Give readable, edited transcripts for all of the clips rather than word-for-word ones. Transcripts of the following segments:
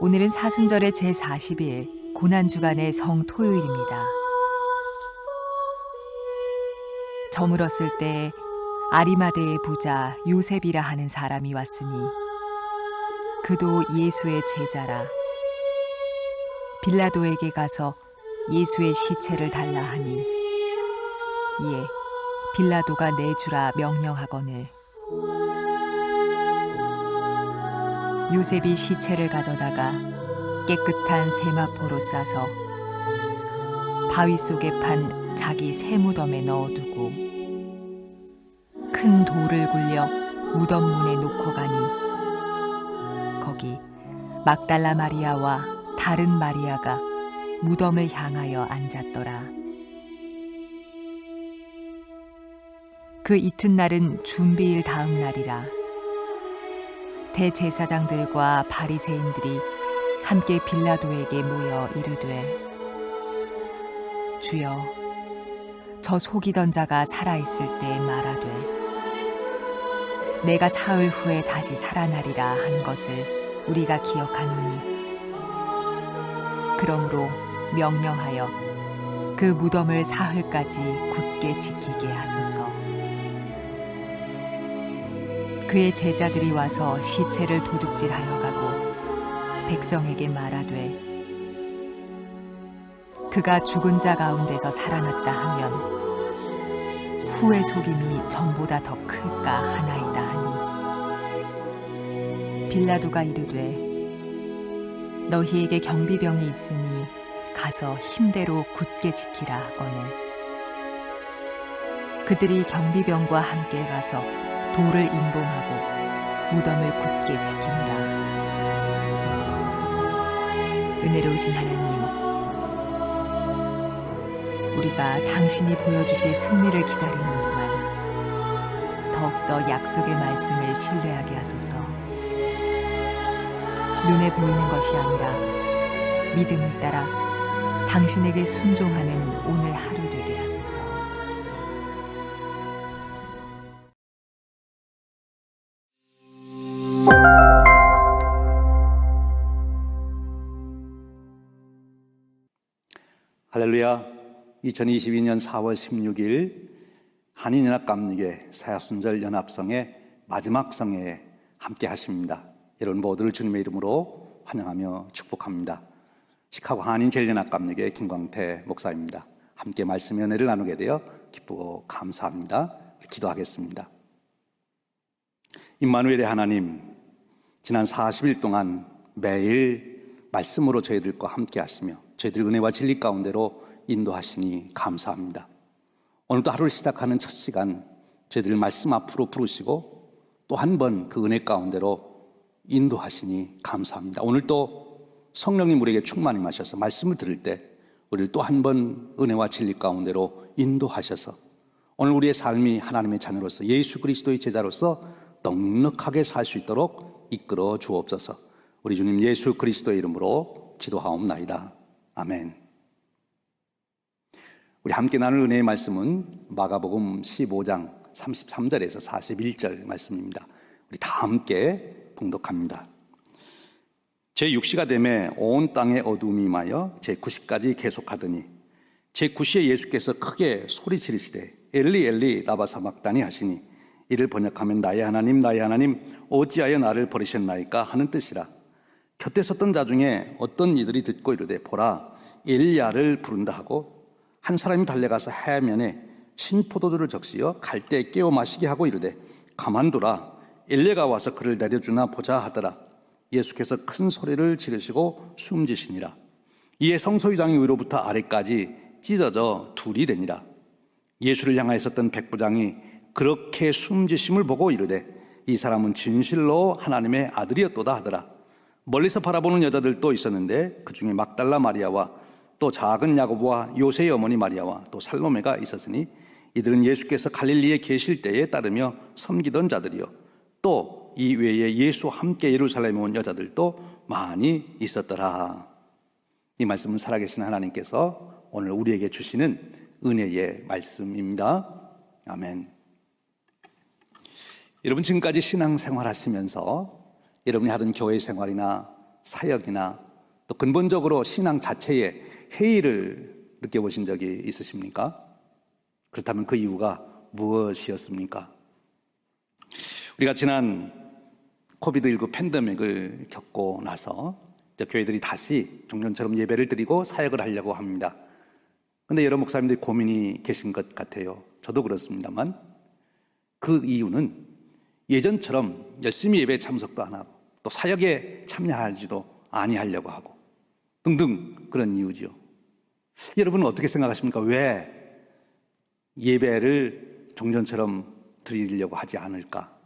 오늘은 사순절의 제40일 고난주간의 성토요일입니다. 저물었을 때 아리마대의 부자 요셉이라 하는 사람이 왔으니 그도 예수의 제자라. 빌라도에게 가서 예수의 시체를 달라 하니 이에 빌라도가 내주라 명령하거늘 요셉이 시체를 가져다가 깨끗한 세마포로 싸서 바위 속에 판 자기 새무덤에 넣어두고 큰 돌을 굴려 무덤 문에 놓고 가니 거기 막달라 마리아와 다른 마리아가 무덤을 향하여 앉았더라. 그 이튿날은 준비일 다음 날이라. 대제사장들과 바리새인들이 함께 빌라도에게 모여 이르되 주여, 저 속이던 자가 살아있을 때 말하되 내가 사흘 후에 다시 살아나리라 한 것을 우리가 기억하노니 그러므로 명령하여 그 무덤을 사흘까지 굳게 지키게 하소서. 그의 제자들이 와서 시체를 도둑질하여 가고 백성에게 말하되 그가 죽은 자 가운데서 살아났다 하면 후의 속임이 전보다 더 클까 하나이다 하니 빌라도가 이르되 너희에게 경비병이 있으니 가서 힘대로 굳게 지키라 하거늘 그들이 경비병과 함께 가서 돌을 임봉하고 무덤을 굳게 지키니라. 은혜로우신 하나님, 우리가 당신이 보여주실 승리를 기다리는 동안 더욱더 약속의 말씀을 신뢰하게 하소서. 눈에 보이는 것이 아니라 믿음을 따라 당신에게 순종하는 오늘 하루 되게 하소서. 할렐루야. 2022년 4월 16일 한인연합감리교 사순절 연합성의 마지막 성회에 함께 하십니다. 여러분 모두를 주님의 이름으로 환영하며 축복합니다. 시카고 한인제일연합감리교 김광태 목사입니다. 함께 말씀의 은혜를 나누게 되어 기쁘고 감사합니다. 기도하겠습니다. 임마누엘의 하나님, 지난 40일 동안 매일 말씀으로 저희들과 함께 하시며 저희들 은혜와 진리 가운데로 인도하시니 감사합니다. 오늘도 하루를 시작하는 첫 시간 저희들 말씀 앞으로 부르시고 또 한 번 그 은혜 가운데로 인도하시니 감사합니다. 오늘 또 성령님 우리에게 충만히 마셔서 말씀을 들을 때 우리를 또 한 번 은혜와 진리 가운데로 인도하셔서 오늘 우리의 삶이 하나님의 자녀로서 예수 그리스도의 제자로서 넉넉하게 살 수 있도록 이끌어 주옵소서. 우리 주님 예수 그리스도의 이름으로 기도하옵나이다. 아멘. 우리 함께 나눌 은혜의 말씀은 마가복음 15장 33절에서 41절 말씀입니다. 우리 다 함께 봉독합니다. 제6시가 되매 온 땅에 어두움이 임하여 제9시까지 계속하더니 제9시에 예수께서 크게 소리 지르시되 엘리 엘리 라바 사막다니 하시니 이를 번역하면 나의 하나님 어찌하여 나를 버리셨나이까 하는 뜻이라. 곁에 섰던 자 중에 어떤 이들이 듣고 이르되 보라 엘리야를 부른다 하고 한 사람이 달려가서 해면에 신포도주를 적시어 갈대에 깨워 마시게 하고 이르되 가만두라 엘리야가 와서 그를 내려주나 보자 하더라. 예수께서 큰 소리를 지르시고 숨지시니라. 이에 성소유장이 위로부터 아래까지 찢어져 둘이 되니라. 예수를 향하여 있었던 백부장이 그렇게 숨지심을 보고 이르되 이 사람은 진실로 하나님의 아들이었도다 하더라. 멀리서 바라보는 여자들도 있었는데 그 중에 막달라 마리아와 또 작은 야고보와 요새의 어머니 마리아와 또 살로메가 있었으니 이들은 예수께서 갈릴리에 계실 때에 따르며 섬기던 자들이요 또 이 외에 예수와 함께 예루살렘에 온 여자들도 많이 있었더라. 이 말씀은 살아계신 하나님께서 오늘 우리에게 주시는 은혜의 말씀입니다. 아멘. 여러분 지금까지 신앙생활 하시면서 여러분이 하던 교회 생활이나 사역이나 또 근본적으로 신앙 자체에 회의를 느껴보신 적이 있으십니까? 그렇다면 그 이유가 무엇이었습니까? 우리가 지난 코비드19 팬데믹을 겪고 나서 이제 교회들이 다시 종전처럼 예배를 드리고 사역을 하려고 합니다. 그런데 여러 목사님들이 고민이 계신 것 같아요. 저도 그렇습니다만 그 이유는 예전처럼 열심히 예배에 참석도 안 하고 또 사역에 참여하지도 아니하려고 하고 등등 그런 이유지요. 여러분은 어떻게 생각하십니까? 왜 예배를 종전처럼 드리려고 하지 않을까?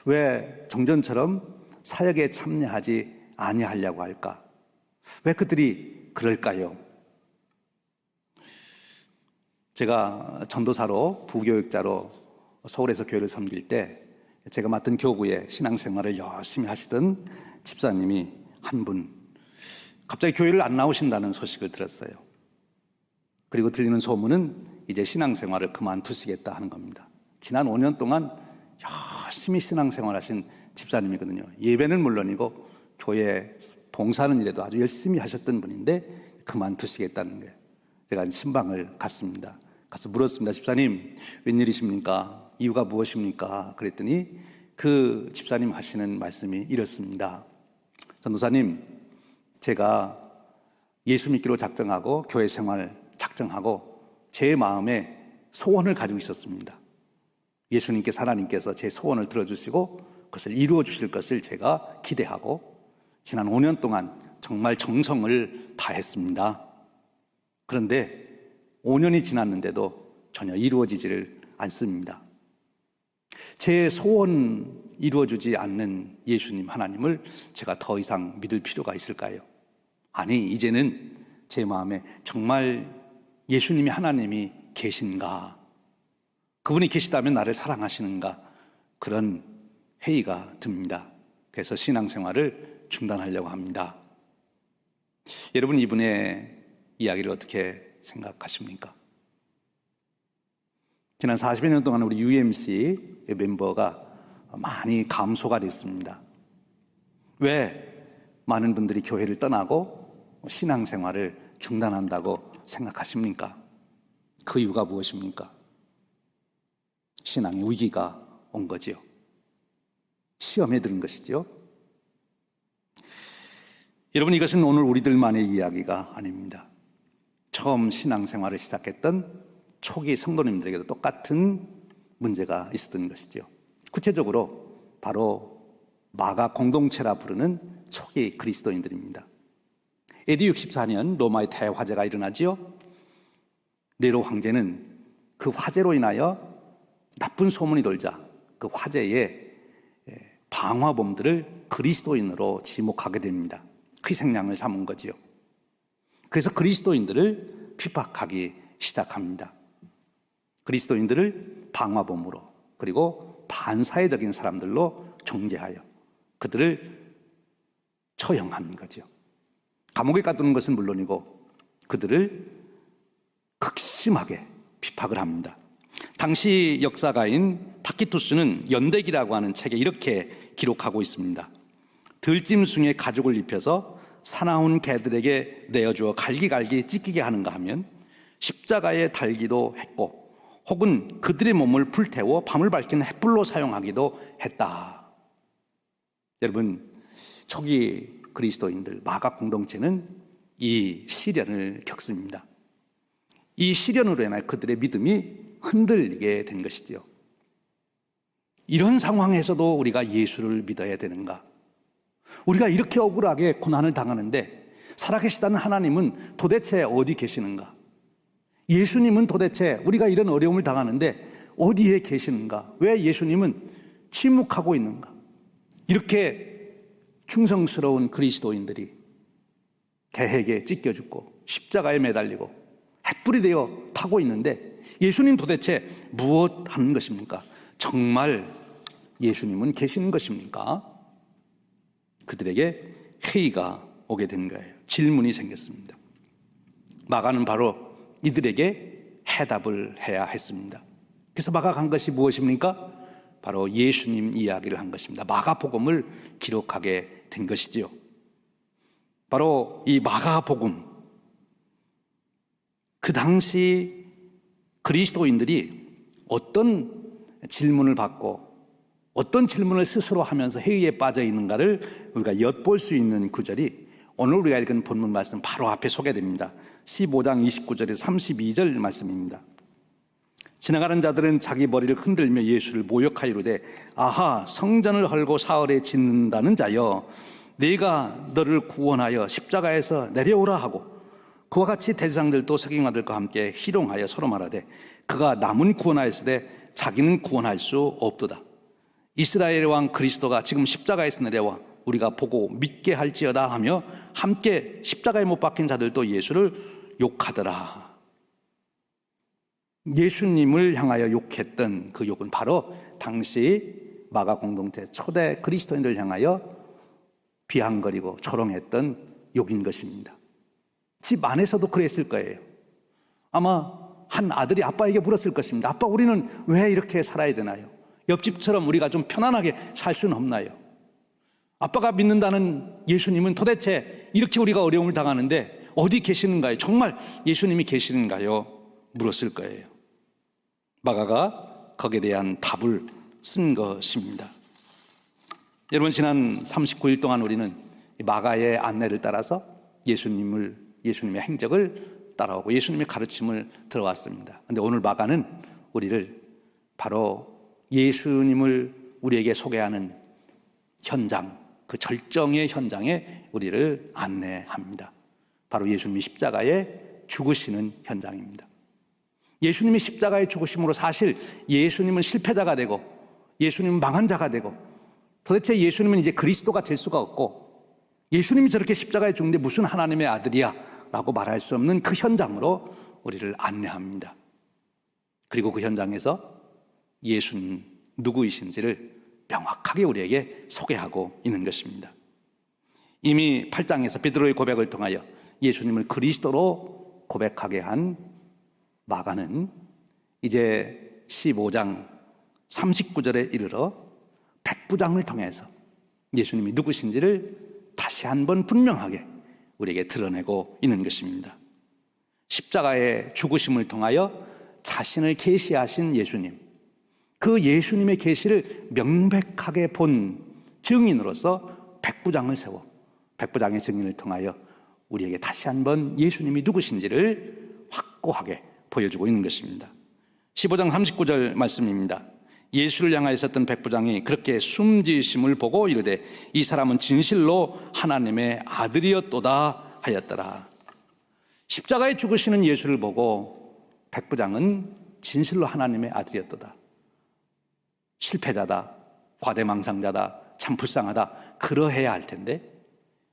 왜 종전처럼 사역에 참여하지 아니하려고 할까? 왜 그들이 그럴까요? 제가 전도사로 부교육자로 서울에서 교회를 섬길 때 제가 맡은 교구에 신앙생활을 열심히 하시던 집사님이 한 분 갑자기 교회를 안 나오신다는 소식을 들었어요. 그리고 들리는 소문은 이제 신앙생활을 그만두시겠다 하는 겁니다. 지난 5년 동안 열심히 신앙생활하신 집사님이거든요. 예배는 물론이고 교회 봉사하는 일에도 아주 열심히 하셨던 분인데 그만두시겠다는 거예요. 제가 신방을 갔습니다. 가서 물었습니다. 집사님, 웬일이십니까? 이유가 무엇입니까? 그랬더니 그 집사님 하시는 말씀이 이렇습니다. 전도사님, 제가 예수 믿기로 작정하고 교회 생활 작정하고 제 마음에 소원을 가지고 있었습니다. 예수님께서 하나님께서 제 소원을 들어주시고 그것을 이루어 주실 것을 제가 기대하고 지난 5년 동안 정말 정성을 다했습니다. 그런데 5년이 지났는데도 전혀 이루어지지를 않습니다. 제 소원 이루어주지 않는 예수님 하나님을 제가 더 이상 믿을 필요가 있을까요? 아니, 이제는 제 마음에 정말 예수님이 하나님이 계신가? 그분이 계시다면 나를 사랑하시는가? 그런 회의가 듭니다. 그래서 신앙생활을 중단하려고 합니다. 여러분, 이분의 이야기를 어떻게 생각하십니까? 지난 40여 년 동안 우리 UMC의 멤버가 많이 감소가 됐습니다. 왜 많은 분들이 교회를 떠나고 신앙생활을 중단한다고 생각하십니까? 그 이유가 무엇입니까? 신앙의 위기가 온 거지요. 시험에 들은 것이죠. 여러분, 이것은 오늘 우리들만의 이야기가 아닙니다. 처음 신앙생활을 시작했던 초기 성도님들에게도 똑같은 문제가 있었던 것이죠. 구체적으로 바로 마가 공동체라 부르는 초기 그리스도인들입니다. AD 64년 로마의 대화재가 일어나지요. 네로 황제는 그 화재로 인하여 나쁜 소문이 돌자 그 화재에 방화범들을 그리스도인으로 지목하게 됩니다. 희생양을 삼은 거지요. 그래서 그리스도인들을 핍박하기 시작합니다. 그리스도인들을 방화범으로 그리고 반사회적인 사람들로 정죄하여 그들을 처형하는 거죠. 감옥에 가두는 것은 물론이고 그들을 극심하게 핍박을 합니다. 당시 역사가인 타키투스는 연대기라고 하는 책에 이렇게 기록하고 있습니다. 들짐승의 가죽을 입혀서 사나운 개들에게 내어주어 갈기갈기 찢기게 하는가 하면 십자가에 달기도 했고 혹은 그들의 몸을 불태워 밤을 밝히는 횃불로 사용하기도 했다. 여러분, 초기 그리스도인들 마가 공동체는 이 시련을 겪습니다. 이 시련으로 인하여 그들의 믿음이 흔들리게 된 것이지요. 이런 상황에서도 우리가 예수를 믿어야 되는가? 우리가 이렇게 억울하게 고난을 당하는데 살아계시다는 하나님은 도대체 어디 계시는가? 예수님은 도대체 우리가 이런 어려움을 당하는데 어디에 계시는가? 왜 예수님은 침묵하고 있는가? 이렇게 충성스러운 그리스도인들이 개에게 찢겨 죽고 십자가에 매달리고 횃불이 되어 타고 있는데 예수님 도대체 무엇 하는 것입니까? 정말 예수님은 계시는 것입니까? 그들에게 회의가 오게 된 거예요. 질문이 생겼습니다. 마가는 바로 이들에게 해답을 해야 했습니다. 그래서 마가가 한 것이 무엇입니까? 바로 예수님 이야기를 한 것입니다. 마가복음을 기록하게 된 것이지요. 바로 이 마가복음, 그 당시 그리스도인들이 어떤 질문을 받고 어떤 질문을 스스로 하면서 회의에 빠져 있는가를 우리가 엿볼 수 있는 구절이 오늘 우리가 읽은 본문 말씀 바로 앞에 소개됩니다. 15장 29절에서 32절 말씀입니다. 지나가는 자들은 자기 머리를 흔들며 예수를 모욕하이로되 아하, 성전을 헐고 사흘에 짓는다는 자여, 네가 너를 구원하여 십자가에서 내려오라 하고 그와 같이 대제사장들도 서기관들과 함께 희롱하여 서로 말하되 그가 남은 구원하였으되 자기는 구원할 수 없도다. 이스라엘의 왕 그리스도가 지금 십자가에서 내려와 우리가 보고 믿게 할지어다 하며 함께 십자가에 못 박힌 자들도 예수를 욕하더라. 예수님을 향하여 욕했던 그 욕은 바로 당시 마가 공동체 초대 그리스도인들을 향하여 비아냥거리고 조롱했던 욕인 것입니다. 집 안에서도 그랬을 거예요. 아마 한 아들이 아빠에게 물었을 것입니다. 아빠, 우리는 왜 이렇게 살아야 되나요? 옆집처럼 우리가 좀 편안하게 살 수는 없나요? 아빠가 믿는다는 예수님은 도대체 이렇게 우리가 어려움을 당하는데 어디 계시는가요? 정말 예수님이 계시는가요? 물었을 거예요. 마가가 거기에 대한 답을 쓴 것입니다. 여러분, 지난 39일 동안 우리는 마가의 안내를 따라서 예수님의 행적을 따라오고 예수님의 가르침을 들어왔습니다. 그런데 오늘 마가는 우리를 바로 예수님을 우리에게 소개하는 현장, 그 절정의 현장에 우리를 안내합니다. 바로 예수님이 십자가에 죽으시는 현장입니다. 예수님이 십자가에 죽으심으로 사실 예수님은 실패자가 되고 예수님은 망한 자가 되고 도대체 예수님은 이제 그리스도가 될 수가 없고 예수님이 저렇게 십자가에 죽는데 무슨 하나님의 아들이야 라고 말할 수 없는 그 현장으로 우리를 안내합니다. 그리고 그 현장에서 예수는 누구이신지를 명확하게 우리에게 소개하고 있는 것입니다. 이미 8장에서 베드로의 고백을 통하여 예수님을 그리스도로 고백하게 한 마가는 이제 15장 39절에 이르러 백부장을 통해서 예수님이 누구신지를 다시 한번 분명하게 우리에게 드러내고 있는 것입니다. 십자가의 죽으심을 통하여 자신을 계시하신 예수님, 그 예수님의 계시를 명백하게 본 증인으로서 백부장을 세워 백부장의 증인을 통하여 우리에게 다시 한번 예수님이 누구신지를 확고하게 보여주고 있는 것입니다. 15장 39절 말씀입니다. 예수를 향하여 있었던 백부장이 그렇게 숨지심을 보고 이르되 이 사람은 진실로 하나님의 아들이었도다 하였더라. 십자가에 죽으시는 예수를 보고 백부장은 진실로 하나님의 아들이었도다. 실패자다, 과대망상자다, 참 불쌍하다, 그러해야 할 텐데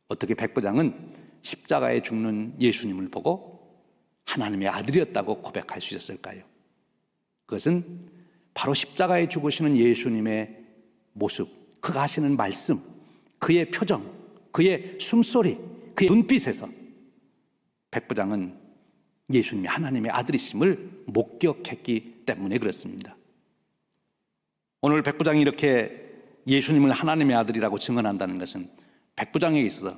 어떻게 백부장은 십자가에 죽는 예수님을 보고 하나님의 아들이었다고 고백할 수 있었을까요? 그것은 바로 십자가에 죽으시는 예수님의 모습, 그가 하시는 말씀, 그의 표정, 그의 숨소리, 그의 눈빛에서 백부장은 예수님이 하나님의 아들이심을 목격했기 때문에 그렇습니다. 오늘 백부장이 이렇게 예수님을 하나님의 아들이라고 증언한다는 것은 백부장에게 있어서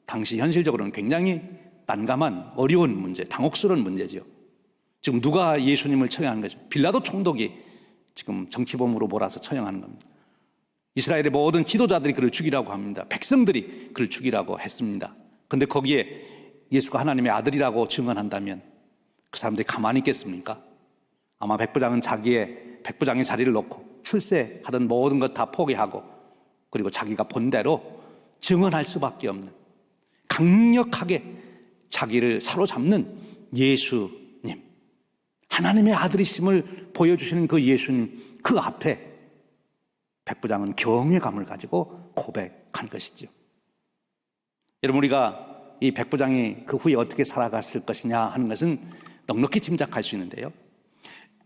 당시 현실적으로는 굉장히 난감한 어려운 문제, 당혹스러운 문제죠. 지금 누가 예수님을 처형하는 거죠? 빌라도 총독이 지금 정치범으로 몰아서 처형하는 겁니다. 이스라엘의 모든 지도자들이 그를 죽이라고 합니다. 백성들이 그를 죽이라고 했습니다. 그런데 거기에 예수가 하나님의 아들이라고 증언한다면 그 사람들이 가만히 있겠습니까? 아마 백부장은 자기의 백부장의 자리를 놓고 출세하던 모든 것 다 포기하고 그리고 자기가 본대로 증언할 수밖에 없는, 강력하게 자기를 사로잡는 예수님, 하나님의 아들이심을 보여주시는 그 예수님, 그 앞에 백부장은 경외감을 가지고 고백한 것이죠. 여러분, 우리가 이 백부장이 그 후에 어떻게 살아갔을 것이냐 하는 것은 넉넉히 짐작할 수 있는데요,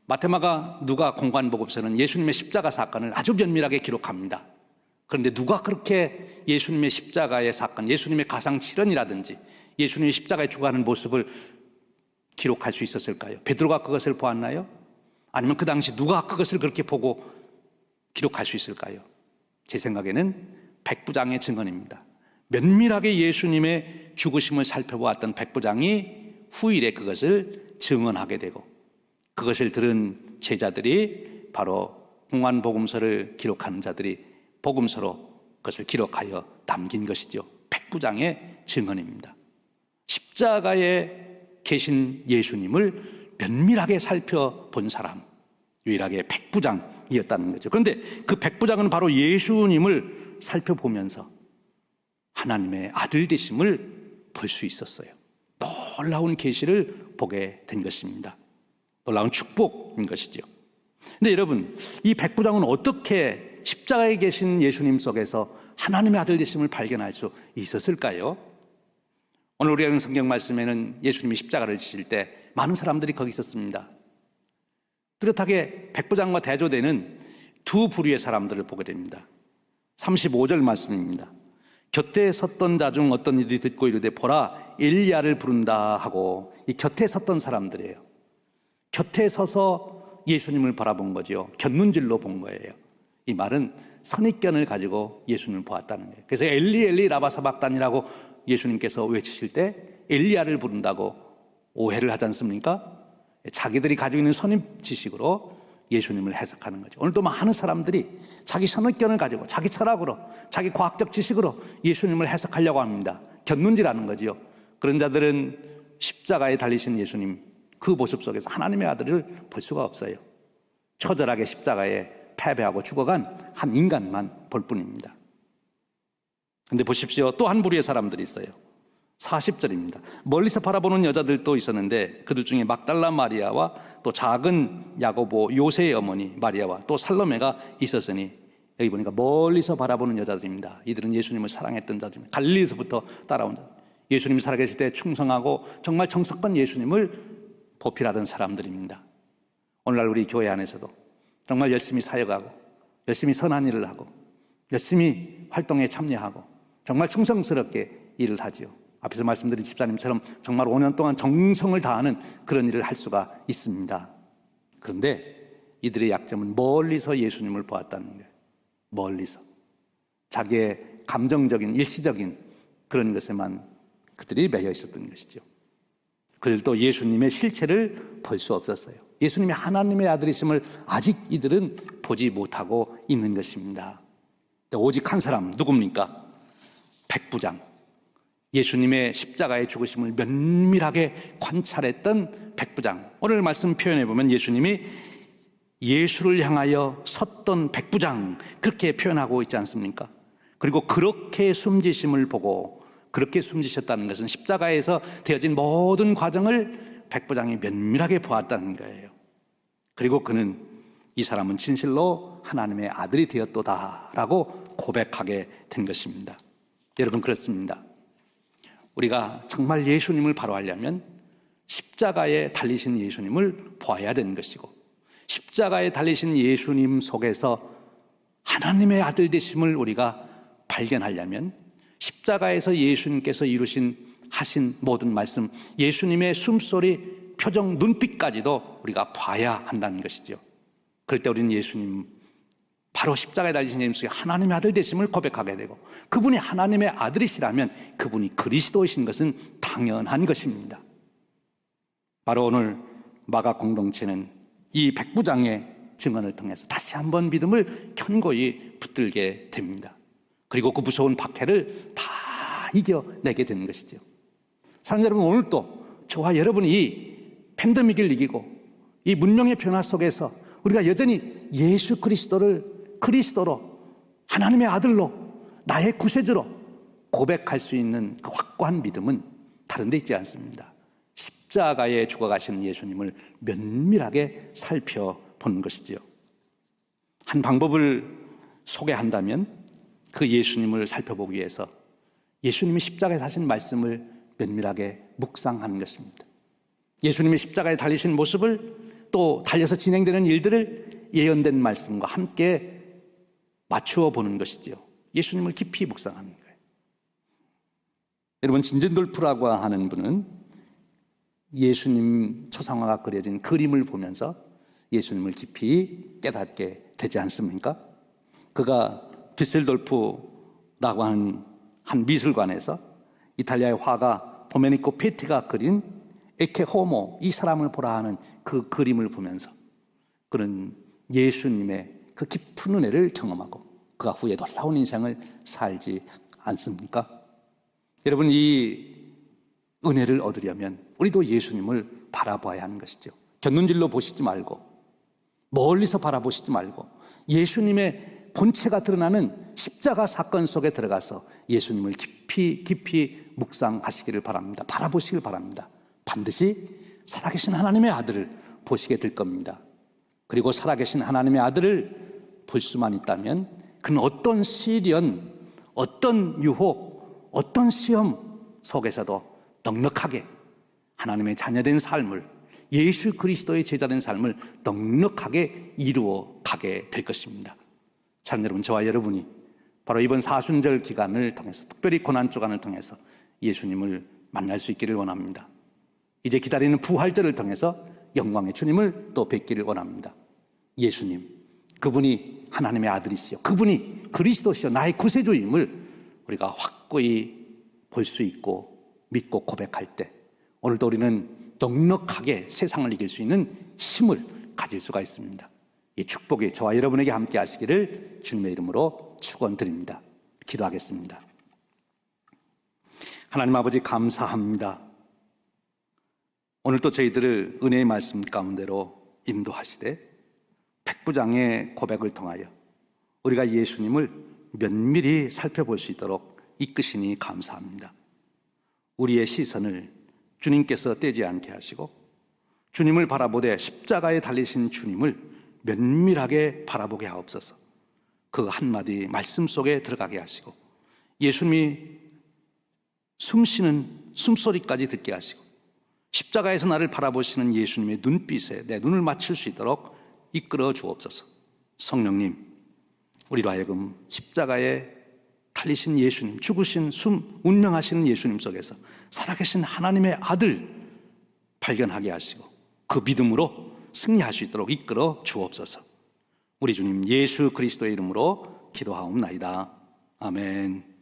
마태마가, 누가, 공관복음서는 예수님의 십자가 사건을 아주 면밀하게 기록합니다. 그런데 누가 그렇게 예수님의 십자가의 사건, 예수님의 가상칠언이라든지 예수님이 십자가에 죽어가는 모습을 기록할 수 있었을까요? 베드로가 그것을 보았나요? 아니면 그 당시 누가 그것을 그렇게 보고 기록할 수 있을까요? 제 생각에는 백부장의 증언입니다. 면밀하게 예수님의 죽으심을 살펴보았던 백부장이 후일에 그것을 증언하게 되고, 그것을 들은 제자들이, 바로 공안복음서를 기록하는 자들이 복음서로 그것을 기록하여 남긴 것이죠. 백부장의 증언입니다. 십자가에 계신 예수님을 면밀하게 살펴본 사람, 유일하게 백부장이었다는 거죠. 그런데 그 백부장은 바로 예수님을 살펴보면서 하나님의 아들 되심을 볼 수 있었어요. 놀라운 계시를 보게 된 것입니다. 놀라운 축복인 것이죠. 근데 여러분, 이 백부장은 어떻게 십자가에 계신 예수님 속에서 하나님의 아들 되심을 발견할 수 있었을까요? 오늘 우리가 읽은 성경 말씀에는 예수님이 십자가를 지실 때 많은 사람들이 거기 있었습니다. 뚜렷하게 백부장과 대조되는 두 부류의 사람들을 보게 됩니다. 35절 말씀입니다. 곁에 섰던 자 중 어떤 이들이 듣고 이르되 보라 엘리야를 부른다 하고, 이 곁에 섰던 사람들이에요. 곁에 서서 예수님을 바라본 거죠. 곁눈질로 본 거예요. 이 말은 선입견을 가지고 예수님을 보았다는 거예요. 그래서 엘리 엘리 라바 사박단이라고 예수님께서 외치실 때 엘리야를 부른다고 오해를 하지 않습니까? 자기들이 가지고 있는 선입 지식으로 예수님을 해석하는 거죠. 오늘도 많은 사람들이 자기 선입견을 가지고 자기 철학으로, 자기 과학적 지식으로 예수님을 해석하려고 합니다. 곁눈질하는 거지요. 그런 자들은 십자가에 달리신 예수님, 그 모습 속에서 하나님의 아들을 볼 수가 없어요. 처절하게 십자가에 패배하고 죽어간 한 인간만 볼 뿐입니다. 그런데 보십시오. 또 한 부류의 사람들이 있어요. 40절입니다. 멀리서 바라보는 여자들도 있었는데 그들 중에 막달라 마리아와 또 작은 야고보 요새의 어머니 마리아와 또 살로메가 있었으니, 여기 보니까 멀리서 바라보는 여자들입니다. 이들은 예수님을 사랑했던 자들입니다. 갈릴리에서부터 따라온 자, 예수님이 살아계실 때 충성하고 정말 정석한 예수님을 보필하던 사람들입니다. 오늘날 우리 교회 안에서도 정말 열심히 사역하고 열심히 선한 일을 하고 열심히 활동에 참여하고 정말 충성스럽게 일을 하지요. 앞에서 말씀드린 집사님처럼 정말 5년 동안 정성을 다하는 그런 일을 할 수가 있습니다. 그런데 이들의 약점은 멀리서 예수님을 보았다는 거예요. 멀리서 자기의 감정적인 일시적인 그런 것에만 그들이 매여 있었던 것이죠. 그들도 예수님의 실체를 볼 수 없었어요. 예수님이 하나님의 아들이심을 아직 이들은 보지 못하고 있는 것입니다. 오직 한 사람, 누굽니까? 백부장. 예수님의 십자가의 죽으심을 면밀하게 관찰했던 백부장. 오늘 말씀 표현해 보면 예수님이 예수를 향하여 섰던 백부장, 그렇게 표현하고 있지 않습니까? 그리고 그렇게 숨지심을 보고, 그렇게 숨지셨다는 것은 십자가에서 되어진 모든 과정을 백부장이 면밀하게 보았다는 거예요. 그리고 그는 이 사람은 진실로 하나님의 아들이 되었도다라고 고백하게 된 것입니다. 여러분, 그렇습니다. 우리가 정말 예수님을 바로 하려면 십자가에 달리신 예수님을 보아야 되는 것이고, 십자가에 달리신 예수님 속에서 하나님의 아들 되심을 우리가 발견하려면 십자가에서 예수님께서 하신 모든 말씀, 예수님의 숨소리, 표정, 눈빛까지도 우리가 봐야 한다는 것이죠. 그럴 때 우리는 예수님, 바로 십자가에 달리신 예수님 속에 하나님의 아들 되심을 고백하게 되고, 그분이 하나님의 아들이시라면 그분이 그리스도이신 것은 당연한 것입니다. 바로 오늘 마가 공동체는 이 백부장의 증언을 통해서 다시 한번 믿음을 견고히 붙들게 됩니다. 그리고 그 무서운 박해를 다 이겨내게 되는 것이죠. 사랑하는 여러분, 오늘도 저와 여러분이 이 팬데믹을 이기고 이 문명의 변화 속에서 우리가 여전히 예수 그리스도로 하나님의 아들로 나의 구세주로 고백할 수 있는 그 확고한 믿음은 다른 데 있지 않습니다. 십자가에 죽어가시는 예수님을 면밀하게 살펴보는 것이지요. 한 방법을 소개한다면 그 예수님을 살펴보기 위해서 예수님이 십자가에 하신 말씀을 면밀하게 묵상하는 것입니다. 예수님이 십자가에 달리신 모습을, 또 달려서 진행되는 일들을 예언된 말씀과 함께 맞추어 보는 것이지요. 예수님을 깊이 묵상하는 거예요. 여러분, 진젠돌프라고 하는 분은 예수님 초상화가 그려진 그림을 보면서 예수님을 깊이 깨닫게 되지 않습니까? 그가 düsseldorf라고 하는 한 미술관에서 이탈리아의 화가 도메니코 페티가 그린 에케 호모, 이 사람을 보라 하는 그 그림을 보면서 그는 예수님의 그 깊은 은혜를 경험하고 그가 후에 놀라운 인생을 살지 않습니까? 여러분, 이 은혜를 얻으려면 우리도 예수님을 바라봐야 하는 것이죠. 곁눈질로 보시지 말고 멀리서 바라보시지 말고 예수님의 본체가 드러나는 십자가 사건 속에 들어가서 예수님을 깊이 묵상하시기를 바랍니다. 바라보시길 바랍니다. 반드시 살아계신 하나님의 아들을 보시게 될 겁니다. 그리고 살아계신 하나님의 아들을 볼 수만 있다면 그는 어떤 시련, 어떤 유혹, 어떤 시험 속에서도 넉넉하게 하나님의 자녀된 삶을, 예수 그리스도의 제자된 삶을 넉넉하게 이루어 가게 될 것입니다. 참 여러분, 저와 여러분이 바로 이번 사순절 기간을 통해서, 특별히 고난 주간을 통해서 예수님을 만날 수 있기를 원합니다. 이제 기다리는 부활절을 통해서 영광의 주님을 또 뵙기를 원합니다. 예수님, 그분이 하나님의 아들이시여, 그분이 그리스도시여, 나의 구세주임을 우리가 확고히 볼 수 있고 믿고 고백할 때 오늘도 우리는 넉넉하게 세상을 이길 수 있는 힘을 가질 수가 있습니다. 이 축복이 저와 여러분에게 함께 하시기를 주님의 이름으로 축원드립니다. 기도하겠습니다. 하나님 아버지, 감사합니다. 오늘도 저희들을 은혜의 말씀 가운데로 인도하시되 백부장의 고백을 통하여 우리가 예수님을 면밀히 살펴볼 수 있도록 이끄시니 감사합니다. 우리의 시선을 주님께서 떼지 않게 하시고 주님을 바라보되 십자가에 달리신 주님을 면밀하게 바라보게 하옵소서. 그 한마디 말씀 속에 들어가게 하시고 예수님이 숨쉬는 숨소리까지 듣게 하시고 십자가에서 나를 바라보시는 예수님의 눈빛에 내 눈을 맞출 수 있도록 이끌어 주옵소서. 성령님, 우리로 하여금 십자가에 달리신 예수님, 죽으신 운명하시는 예수님 속에서 살아계신 하나님의 아들 발견하게 하시고 그 믿음으로 승리할 수 있도록 이끌어 주옵소서. 우리 주님 예수 그리스도의 이름으로 기도하옵나이다. 아멘.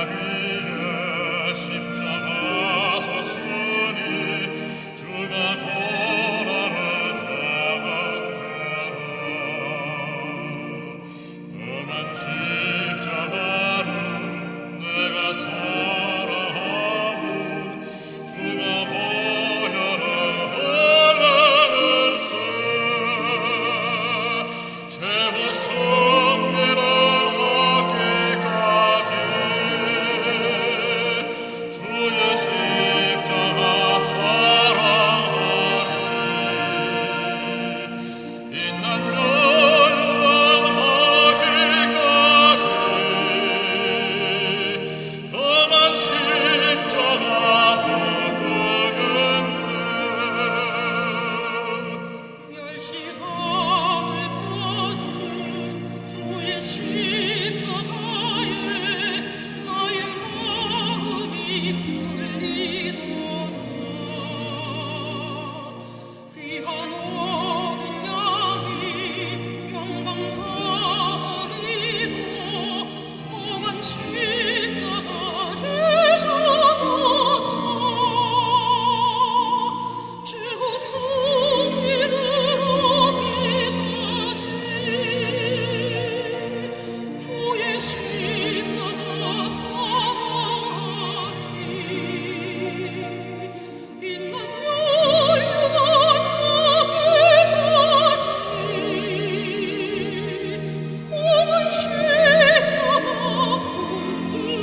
위에 십자가 섰으니 주가 고난을 당한 자라. 험한 십자가를 내가 사랑하면 주가 보혈을 흘렸을세. 최후 승리를 얻기까지 주의 십자가 사랑하리. 빛난 멸망하기까지 험한 십자가 붙들겠네. 멸시함을 받은 주의 십자가에 나의 마음이 끌리도다. 귀한 어린 양이 영광 다 버리고 험한 십자가 지셨도다. 최후 승리를 얻기까지 주의 십자가 사랑하리. 빛난 멸류관 나기까지 험한 십자가 붙들겠네.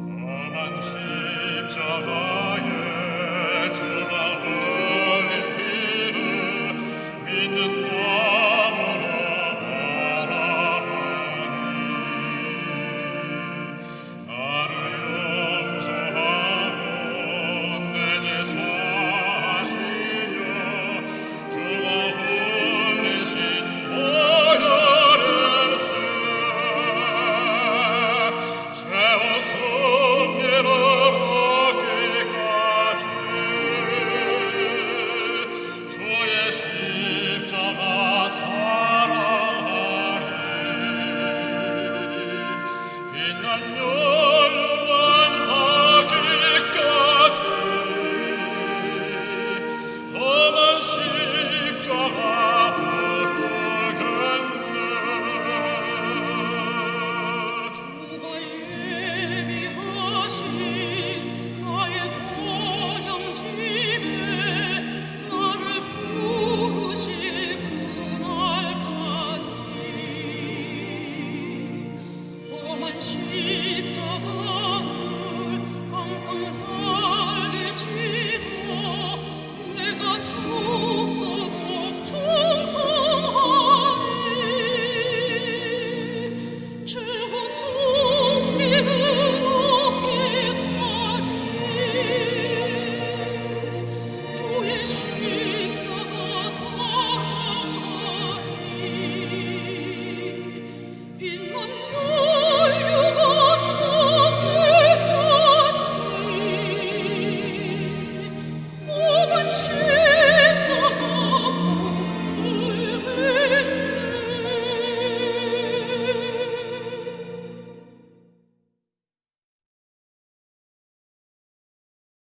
험한 십자가에 주가 흘린 피를 믿는 마음으로 바라보니 나를 용서하고 내 죄 사하시려 주가 흘리신 보혈일세. 최후 승리를 얻기까지 주의 십자가 사랑하리. 빛난 멸망 하기까지 험한 십자가 붙들겠네. 주가 예비하신 나의 번영집에 나를 부르실 그날까지 험한 십자가를 항상